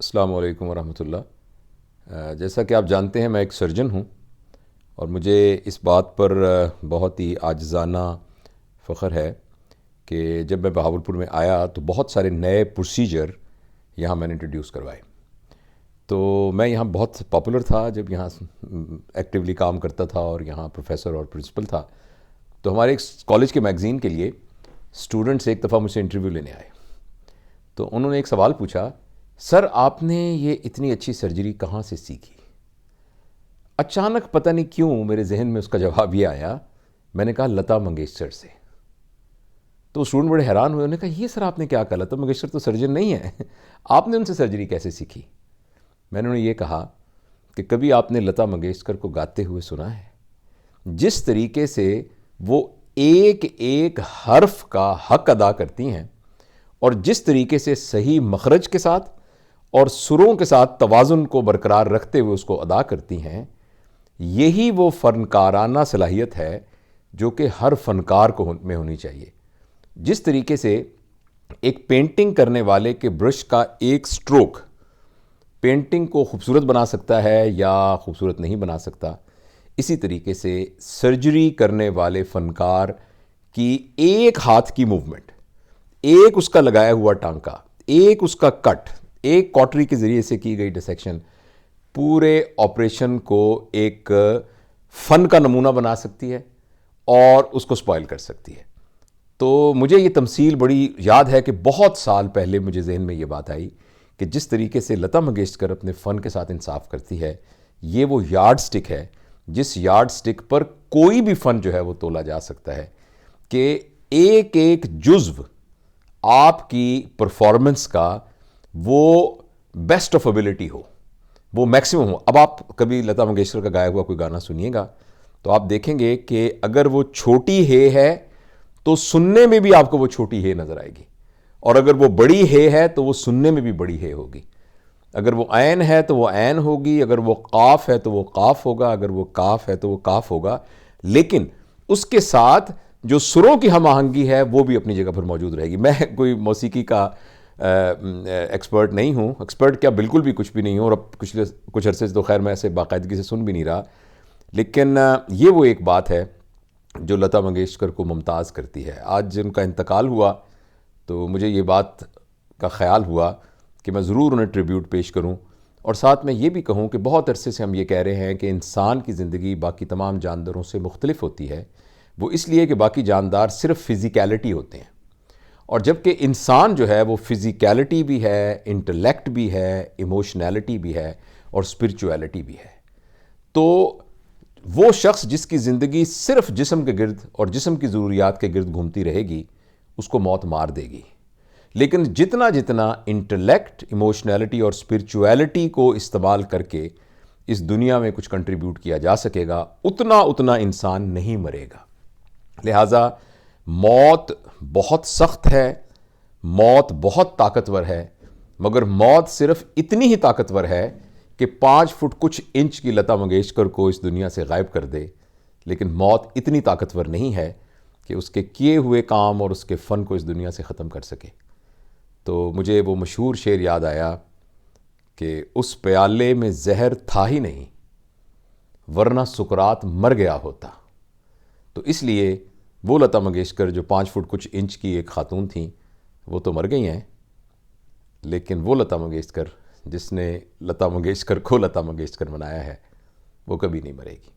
अस्सलाम वालेकुम वरहमतुल्लाह। जैसा कि आप जानते हैं मैं एक सर्जन हूँ और मुझे इस बात पर बहुत ही आजिज़ाना फ़ख्र है कि जब मैं बहावलपुर में आया तो बहुत सारे नए प्रोसीजर यहाँ मैंने इंट्रोड्यूस करवाए। तो मैं यहाँ बहुत पॉपुलर था, जब यहाँ एक्टिवली काम करता था और यहाँ प्रोफेसर और प्रिंसिपल था। तो हमारे एक कॉलेज के मैगज़ीन के लिए स्टूडेंट्स एक दफ़ा मुझसे इंटरव्यू लेने आए। तो उन्होंने एक सवाल पूछा, सर आपने ये इतनी अच्छी सर्जरी कहाँ से सीखी? अचानक पता नहीं क्यों मेरे जहन में उसका जवाब ये आया। मैंने कहा लता मंगेशकर से। तो स्टूडेंट बड़े हैरान हुए। उन्होंने कहा ये सर आपने क्या कहा, लता मंगेशकर तो सर्जन नहीं है, आपने उनसे सर्जरी कैसे सीखी? मैंने उन्हें ये कहा कि कभी आपने लता मंगेशकर को गाते हुए सुना है? जिस तरीके से वो एक एक हर्फ का हक अदा करती हैं और जिस तरीके से सही मखरज के साथ और सुरों के साथ तवाज़ुन को बरकरार रखते हुए उसको अदा करती हैं, यही वो फ़नकाराना सलाहियत है जो कि हर फ़नकार को में होनी चाहिए। जिस तरीके से एक पेंटिंग करने वाले के ब्रश का एक स्ट्रोक पेंटिंग को खूबसूरत बना सकता है या खूबसूरत नहीं बना सकता, इसी तरीके से सर्जरी करने वाले फ़नकार की एक हाथ की मूवमेंट, एक उसका लगाया हुआ टांका, एक उसका कट, एक कॉटरी के ज़रिए से की गई डिसेक्शन पूरे ऑपरेशन को एक फ़न का नमूना बना सकती है और उसको स्पॉइल कर सकती है। तो मुझे ये तमसील बड़ी याद है कि बहुत साल पहले मुझे जहन में ये बात आई कि जिस तरीके से लता मंगेशकर अपने फ़न के साथ इंसाफ करती है, ये वो यार्ड स्टिक है जिस यार्ड स्टिक पर कोई भी फ़न जो है वो तोला जा सकता है कि एक एक जुज़्व आपकी परफॉर्मेंस का वो बेस्ट ऑफ एबिलिटी हो, वो मैक्सिमम हो। अब आप कभी लता मंगेशकर का गाया हुआ कोई गाना सुनिएगा तो आप देखेंगे कि अगर वो छोटी है तो सुनने में भी आपको वो छोटी है नज़र आएगी, और अगर वो बड़ी है तो वो सुनने में भी बड़ी है होगी। अगर वो ऐन है तो वो ऐन होगी, अगर वो काफ है तो वो काफ होगा, अगर वो काफ है तो वो काफ होगा। लेकिन उसके साथ जो सुरों की हम आहंगी है वो भी अपनी जगह पर मौजूद रहेगी। मैं कोई मौसीकी का एक्सपर्ट नहीं हूँ, एक्सपर्ट क्या बिल्कुल भी कुछ भी नहीं हूँ, और अब कुछ अरसे से तो खैर मैं ऐसे बाकायदगी से सुन भी नहीं रहा। लेकिन ये वो एक बात है जो लता मंगेशकर को मुमताज़ करती है। आज उनका इंतकाल हुआ तो मुझे ये बात का ख्याल हुआ कि मैं ज़रूर उन्हें ट्रिब्यूट पेश करूं, और साथ में ये भी कहूं कि बहुत अरसे से हम ये कह रहे हैं कि इंसान की ज़िंदगी बाकी तमाम जानदारों से मुख्तलिफ होती है। वो इसलिए कि बाकी जानदार सिर्फ फ़िज़िकैलिटी होते हैं, और जबकि इंसान जो है वो फ़िज़िकैलिटी भी है, इंटेलेक्ट भी है, इमोशनैलिटी भी है और स्पिरिचुअलिटी भी है। तो वो शख्स जिसकी ज़िंदगी सिर्फ जिस्म के गिर्द और जिस्म की ज़रूरियात के गिर्द घूमती रहेगी, उसको मौत मार देगी। लेकिन जितना जितना इंटेलेक्ट, इमोशनैलिटी और स्पिरिचुअलिटी को इस्तेमाल करके इस दुनिया में कुछ कंट्रीब्यूट किया जा सकेगा, उतना उतना इंसान नहीं मरेगा। लिहाजा मौत बहुत सख्त है, मौत बहुत ताकतवर है, मगर मौत सिर्फ इतनी ही ताकतवर है कि 5 फुट कुछ इंच की लता मंगेशकर को इस दुनिया से गायब कर दे। लेकिन मौत इतनी ताकतवर नहीं है कि उसके किए हुए काम और उसके फ़न को इस दुनिया से ख़त्म कर सके। तो मुझे वो मशहूर शेर याद आया कि उस प्याले में जहर था ही नहीं, वरना सुकरात मर गया होता। तो इसलिए वो लता मंगेशकर जो 5 फुट कुछ इंच की एक खातून थी, वो तो मर गई हैं, लेकिन वो लता मंगेशकर जिसने लता मंगेशकर को लता मंगेशकर बनाया है, वो कभी नहीं मरेगी।